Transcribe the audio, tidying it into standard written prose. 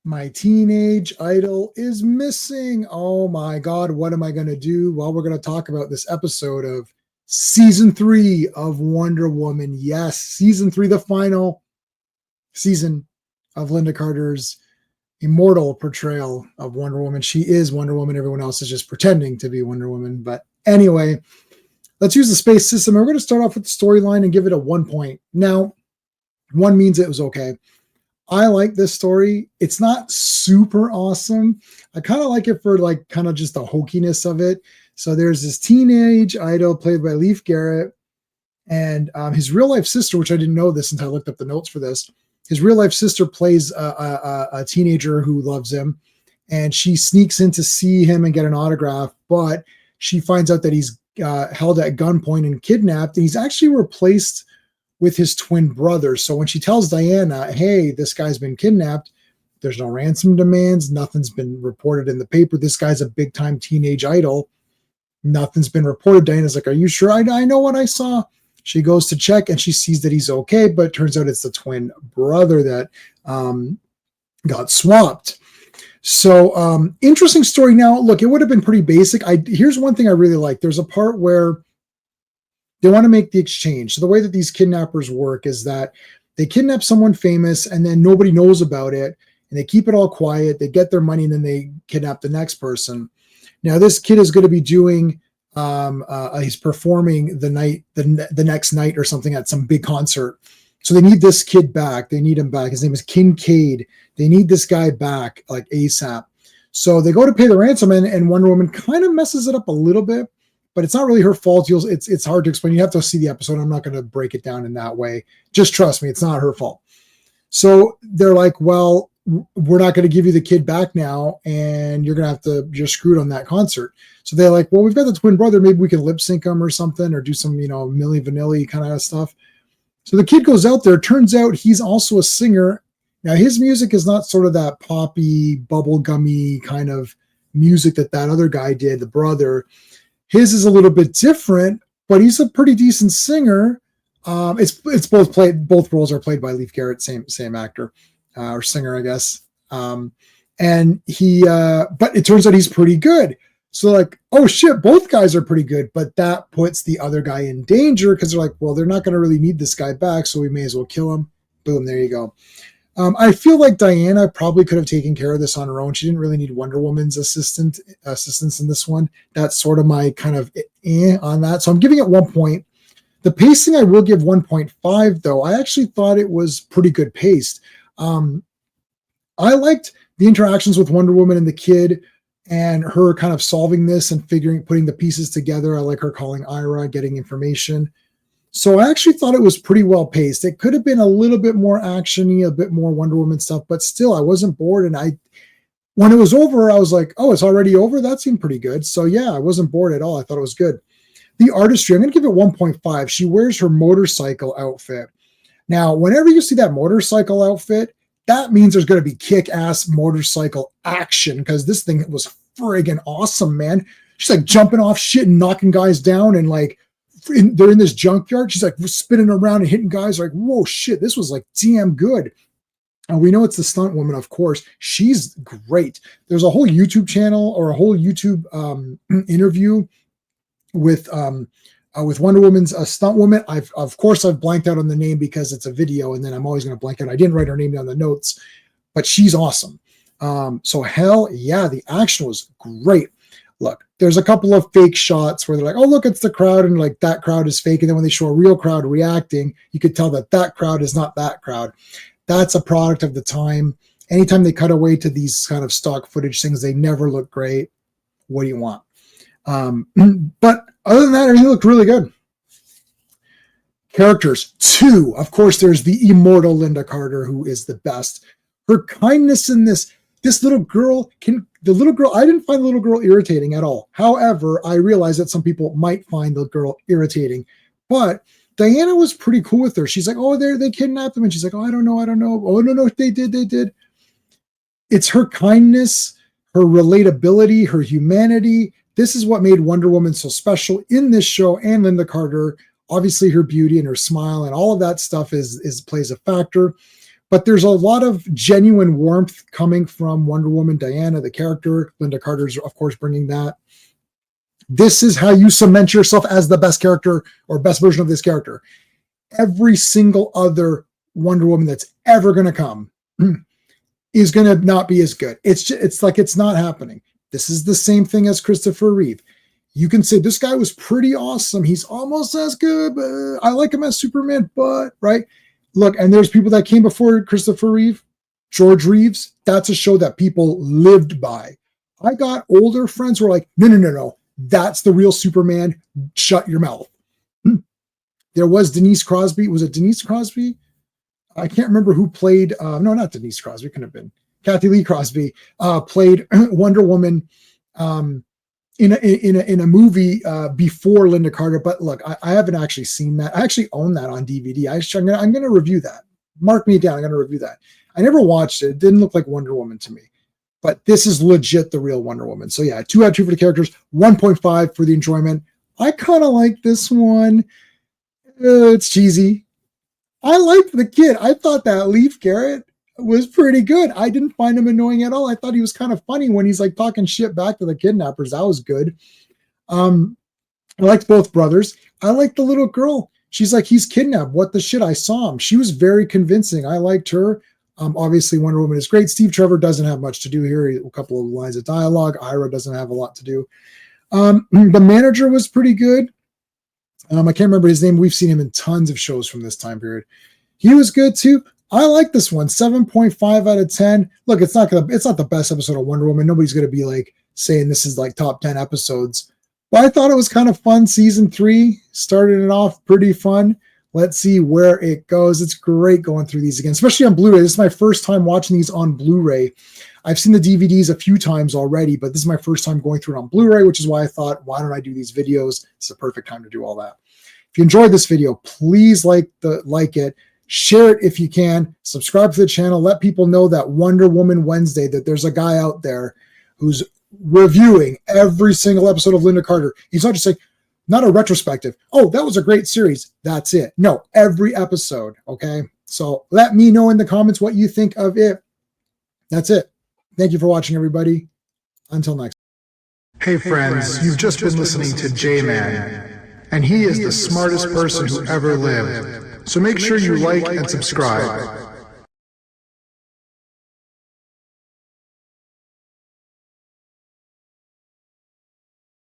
My teenage idol is missing. Oh my God, what am I going to do? Well, we're going to talk about this episode of season 3 of Wonder Woman. Yes, season 3, the final season of Linda Carter's immortal portrayal of Wonder Woman. She is Wonder Woman. Everyone else is just pretending to be Wonder Woman. But anyway, let's use the space system. We're going to start off with the storyline and give it a 1 point. Now, 1 means it was okay. I like this story. It's not super awesome. I kind of like it for like kind of just the hokiness of it. So there's this teenage idol played by Leif Garrett and his real life sister, which I didn't know this until I looked up the notes for this. His real life sister plays a teenager who loves him, and she sneaks in to see him and get an autograph, but she finds out that he's held at gunpoint and kidnapped, and he's actually replaced with his twin brother. So when she tells Diana, hey, this guy's been kidnapped, there's no ransom demands, nothing's been reported in the paper, this guy's a big time teenage idol, nothing's been reported. Diana's like, are you sure? I know what I saw. She goes to check and she sees that he's okay, but it turns out it's the twin brother that got swapped. So interesting story. Now, look, it would have been pretty basic. Here's one thing I really like. There's a part where they want to make the exchange. So the way that these kidnappers work is that they kidnap someone famous and then nobody knows about it, and they keep it all quiet. They get their money and then they kidnap the next person. Now this kid is going to be doing he's performing the next night or something at some big concert. So they need this kid back. They need him back. His name is Kincaid. They need this guy back like ASAP. So they go to pay the ransom, and Wonder Woman kind of messes it up a little bit, but it's not really her fault. It's hard to explain. You have to see the episode. I'm not going to break it down in that way. Just trust me, it's not her fault. So they're like, well, we're not going to give you the kid back now, and you're screwed on that concert. So they're like, well, we've got the twin brother. Maybe we can lip sync him or something, or do some, Milli Vanilli kind of stuff. So the kid goes out there. Turns out he's also a singer. Now his music is not sort of that poppy, bubblegummy kind of music that other guy did, the brother. His is a little bit different, but he's a pretty decent singer. It's both roles are played by Leif Garrett, same actor or singer, I guess. And he, but it turns out he's pretty good. So like, oh shit, both guys are pretty good, but that puts the other guy in danger because they're like, well, they're not going to really need this guy back, so we may as well kill him. Boom, there you go. I feel like Diana probably could have taken care of this on her own. She didn't really need Wonder Woman's assistance in this one. That's sort of my kind of on that. So I'm giving it 1 point. The pacing I will give 1.5 though. I actually thought it was pretty good paced. I liked the interactions with Wonder Woman and the kid and her kind of solving this and putting the pieces together. I like her calling Ira, getting information. So I actually thought it was pretty well paced. It could have been a little bit more actiony, a bit more Wonder Woman stuff, but still I wasn't bored. And when it was over, I was like, oh, it's already over? That seemed pretty good. So yeah, I wasn't bored at all. I thought it was good. The artistry, I'm going to give it 1.5. She wears her motorcycle outfit. Now, whenever you see that motorcycle outfit, that means there's going to be kick-ass motorcycle action because this thing was friggin' awesome, man. She's like jumping off shit and knocking guys down, and like they're in this junkyard. She's like spinning around and hitting guys. Like, whoa, shit, this was like damn good. And we know it's the stunt woman, of course. She's great. There's a whole YouTube channel or a whole YouTube interview with Wonder Woman's stunt woman. I've blanked out on the name because it's a video, and then I'm always going to blank out. I didn't write her name down the notes, but she's awesome. So hell yeah, the action was great. Look, there's a couple of fake shots where they're like, oh, look, it's the crowd, and like that crowd is fake. And then when they show a real crowd reacting, you could tell that crowd is not that crowd. That's a product of the time. Anytime they cut away to these kind of stock footage things, they never look great. What do you want? But other than that, everything looked really good. Characters, 2. Of course, there's the immortal Linda Carter, who is the best. Her kindness in this little girl, I didn't find the little girl irritating at all. However, I realize that some people might find the girl irritating, but Diana was pretty cool with her. She's like, oh, they kidnapped them. And she's like, oh, I don't know. Oh, no, they did. It's her kindness, her relatability, her humanity. This is what made Wonder Woman so special in this show, and Linda Carter. Obviously, her beauty and her smile and all of that stuff plays a factor. but there's a lot of genuine warmth coming from Wonder Woman Diana, the character. Linda Carter's, of course, bringing that. This is how you cement yourself as the best character or best version of this character. Every single other Wonder Woman that's ever going to come is going to not be as good. It's like it's not happening. This is the same thing as Christopher Reeve. You can say this guy was pretty awesome. He's almost as good, but I like him as Superman, but right? Look, and there's people that came before Christopher Reeve, George Reeves. That's a show that people lived by. I got older friends who were like, no. That's the real Superman. Shut your mouth. There was Denise Crosby. Was it Denise Crosby? I can't remember who played. No, not Denise Crosby. It couldn't have been. Kathy Lee Crosby played Wonder Woman in a movie before Linda Carter. But look, I haven't actually seen that. I actually own that on DVD. I'm going to review that. Mark me down. I'm going to review that. I never watched it. It didn't look like Wonder Woman to me. But this is legit the real Wonder Woman. So yeah, 2 out of 2 for the characters, 1.5 for the enjoyment. I kind of like this one. It's cheesy. I liked the kid. I thought that Leif Garrett was pretty good. I didn't find him annoying at all. I thought he was kind of funny when he's like talking shit back to the kidnappers. That was good. I liked both brothers. I liked the little girl. She's like, he's kidnapped. What the shit? I saw him. She was very convincing. I liked her. Obviously, Wonder Woman is great. Steve Trevor doesn't have much to do here. A couple of lines of dialogue. Ira doesn't have a lot to do. The manager was pretty good. I can't remember his name. We've seen him in tons of shows from this time period. He was good too. I like this one. 7.5 out of 10. Look, it's not the best episode of Wonder Woman. Nobody's gonna be like saying this is like top 10 episodes. But I thought it was kind of fun. Season 3 started it off pretty fun. Let's see where it goes. It's great going through these again, especially on Blu-ray. This is my first time watching these on Blu-ray. I've seen the DVDs a few times already, but this is my first time going through it on Blu-ray, which is why I thought, why don't I do these videos? It's the perfect time to do all that. If you enjoyed this video, please like it, share it if you can, subscribe to the channel, let people know that Wonder Woman Wednesday, that there's a guy out there who's reviewing every single episode of Linda Carter. He's not just like, not a retrospective. Oh, that was a great series. That's it. No, every episode. Okay. So let me know in the comments what you think of it. That's it. Thank you for watching, everybody. Until next. Hey friends, you've just been listening to J-Man, and he is the smartest person who ever lived. So make sure you like and subscribe.